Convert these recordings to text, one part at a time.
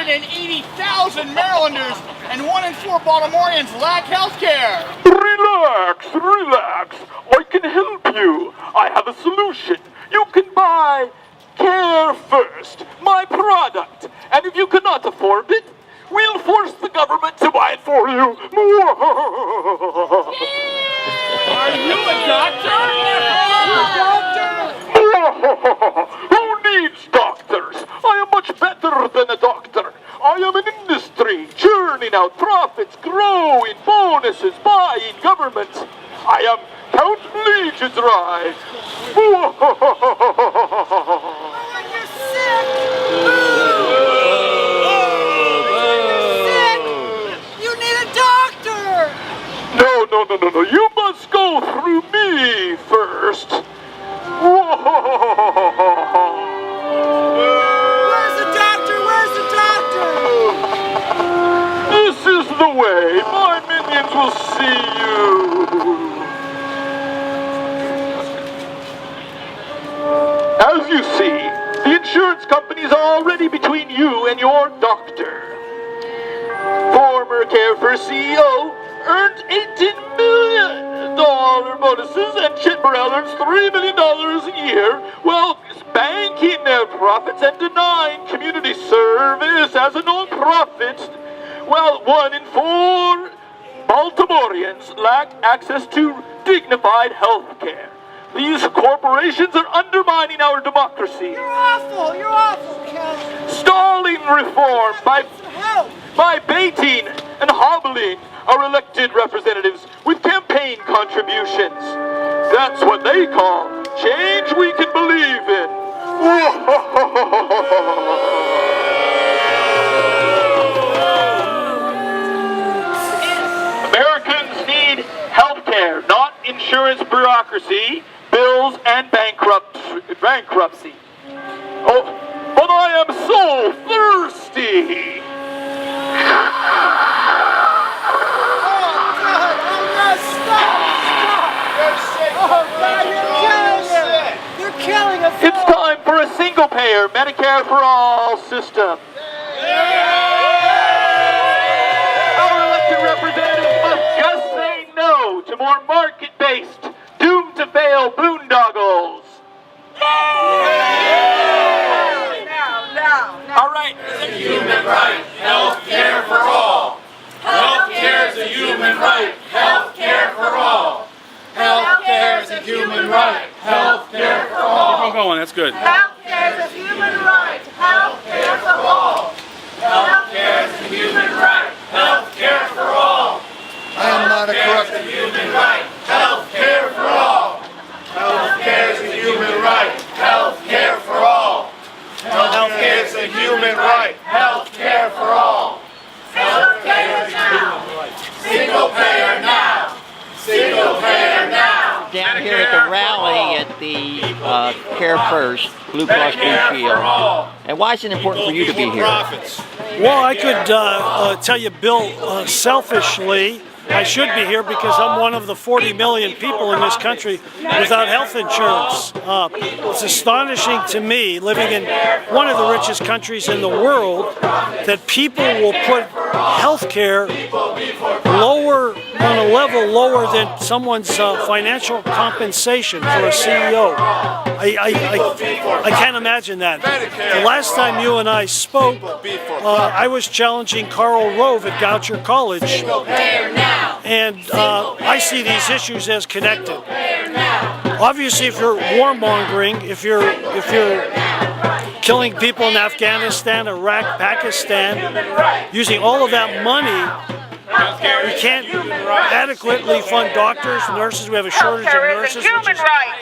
380,000 Marylanders and 1 in 4 Baltimoreans lack health care. Relax, relax. I can help you. I have a solution. You can buy Care First, my product. And if you cannot afford it, we'll force the government to buy it for you. Are you a doctor? Who needs doctors? I am much better than a doctor. I am an industry, churning out profits, growing bonuses, buying governments. I am Count Bleach's Ride. You need a doctor! No. You must go through me first. Where's the doctor? Where's the doctor? This is the way. My minions will see you. As you see, the insurance company's already between you and your doctor. Former Care First CEO earned $18 million bonuses, and Chit Burrell earns $3 million a year, while banking their profits and denying community service as a non-profit. Well, 1 in 4 Baltimoreans lack access to dignified health care. These corporations are undermining our democracy. You're awful, Ken. Stalling reform by baiting and hobbling our elected representatives with campaign contributions. That's what they call change we can believe in. Americans need health care, not insurance bureaucracy, bills, and bankruptcy. Oh, but I am so thirsty! You're killing us! It's time for a single-payer Medicare for All system. Our elected representatives must just say no to more market-based, doomed-to-fail boondoggles. All right. Human right, health care for all. Health care is a human right, health care for all. Health care is a human right, health care for all. Keep on going, that's good. Health care is a human right. Health care for all. Health care is a human right, health care for all. I am not a Health crook. care is a human right, health care for all. Health care is a human right, health care for all. Health care is a human right, health care for all. Health care is a human right. Single payer now. Single payer now. Down here at the rally at the Care First Blue Cross Blue Shield. And why is it important for you to be here? Well, I could tell you, Bill, selfishly, I should be here because I'm one of the 40 million people in this country without health insurance. It's astonishing to me, living in one of the richest countries in the world, that people will put health care lower, on a level lower than someone's financial compensation for a CEO. I can't imagine that. The last time you and I spoke, I was challenging Karl Rove at Goucher College. And I see these issues as connected. Obviously, if you're warmongering, if you're killing people in Afghanistan, Iraq, Pakistan, using all of that money, we can't adequately fund doctors, nurses. We have a shortage of nurses,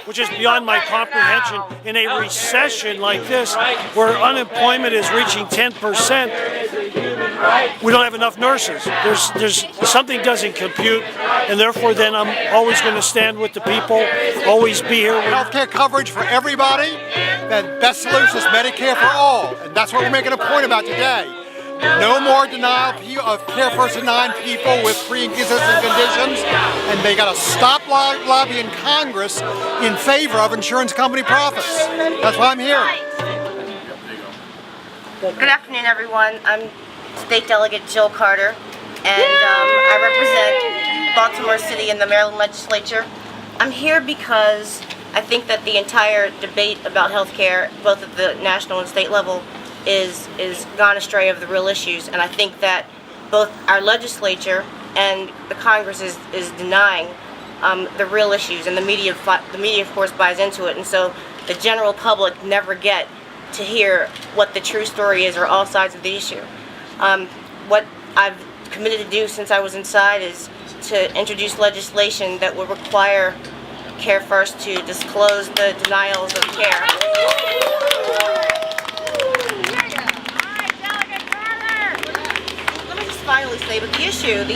which is beyond my comprehension. In a recession like this, where unemployment is reaching 10%, we don't have enough nurses. There's something doesn't compute, and therefore then I'm always going to stand with the people, always be here. Healthcare coverage for everybody. The best solution is Medicare for all, and that's what we're making a point about today. No more denial of care for denying people with pre-existing conditions, and they got to stop lobbying Congress in favor of insurance company profits. That's why I'm here. Good afternoon, everyone. I'm State Delegate Jill Carter, and I represent Baltimore City in the Maryland Legislature. I'm here because I think that the entire debate about health care, both at the national and state level, is gone astray of the real issues. And I think that both our legislature and the Congress is denying the real issues, and the media of course buys into it, and so the general public never get to hear what the true story is, or all sides of the issue. What I've committed to do since I was inside is to introduce legislation that would require Care First to disclose the denials of care. Let me just finally say, but the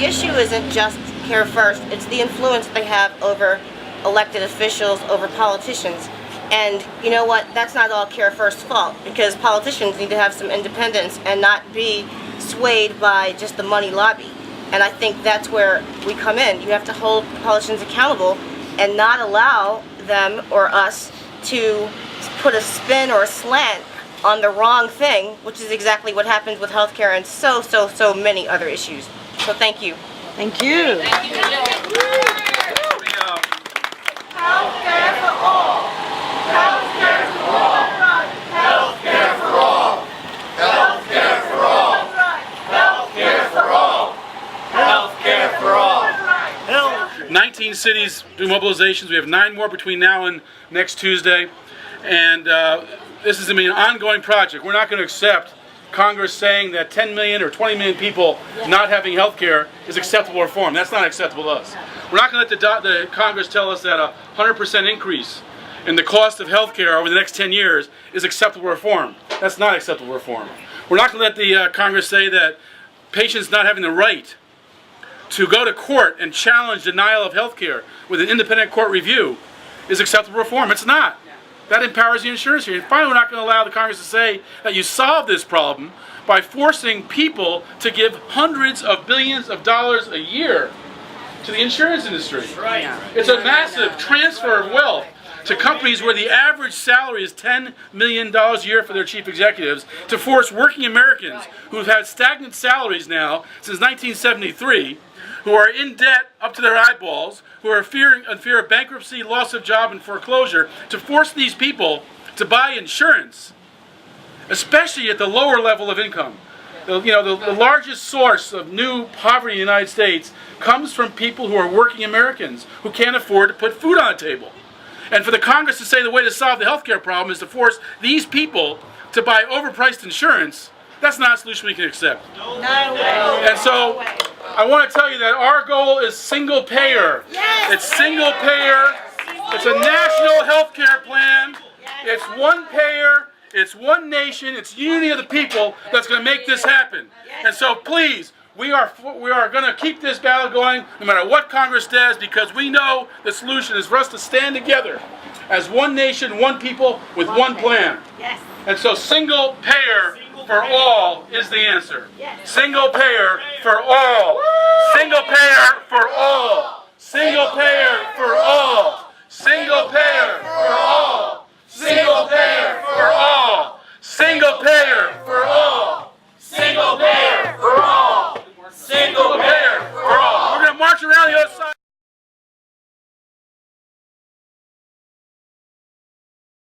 issue isn't just Care First, it's the influence they have over elected officials, over politicians. And you know what, that's not all Care First's fault, because politicians need to have some independence and not be swayed by just the money lobby. And I think that's where we come in. You have to hold politicians accountable and not allow them or us to put a spin or a slant on the wrong thing, which is exactly what happens with healthcare and so many other issues. So thank you. Thank you. Healthcare for all. Healthcare for all. Healthcare for all. Healthcare for all. Healthcare for all. Healthcare for all. 19 cities do mobilizations. We have 9 more between now and next Tuesday. And this is going to be an ongoing project. We're not going to accept Congress saying that 10 million or 20 million people not having health care is acceptable reform. That's not acceptable to us. We're not going to let the Congress tell us that a 100% increase in the cost of health care over the next 10 years is acceptable reform. That's not acceptable reform. We're not going to let the Congress say that patients not having the right to go to court and challenge denial of health care with an independent court review is acceptable reform. It's not. That empowers the insurance here. And finally, we're not going to allow the Congress to say that you solve this problem by forcing people to give hundreds of billions of dollars a year to the insurance industry. Right. It's a massive transfer of wealth to companies where the average salary is $10 million a year for their chief executives, to force working Americans who've had stagnant salaries now since 1973, who are in debt up to their eyeballs, who are in fear of bankruptcy, loss of job, and foreclosure, to force these people to buy insurance, especially at the lower level of income. The largest source of new poverty in the United States comes from people who are working Americans who can't afford to put food on the table. And for the Congress to say the way to solve the healthcare problem is to force these people to buy overpriced insurance, that's not a solution we can accept. No way. And so I want to tell you that our goal is single payer. Yes. It's single payer. It's a national health care plan. It's one payer. It's one nation. It's unity of the people that's going to make this happen. And so please, we are going to keep this battle going no matter what Congress does, because we know the solution is for us to stand together as one nation, one people, with one plan. Yes. And so single payer for all is the answer. Single payer for all. Single payer for all.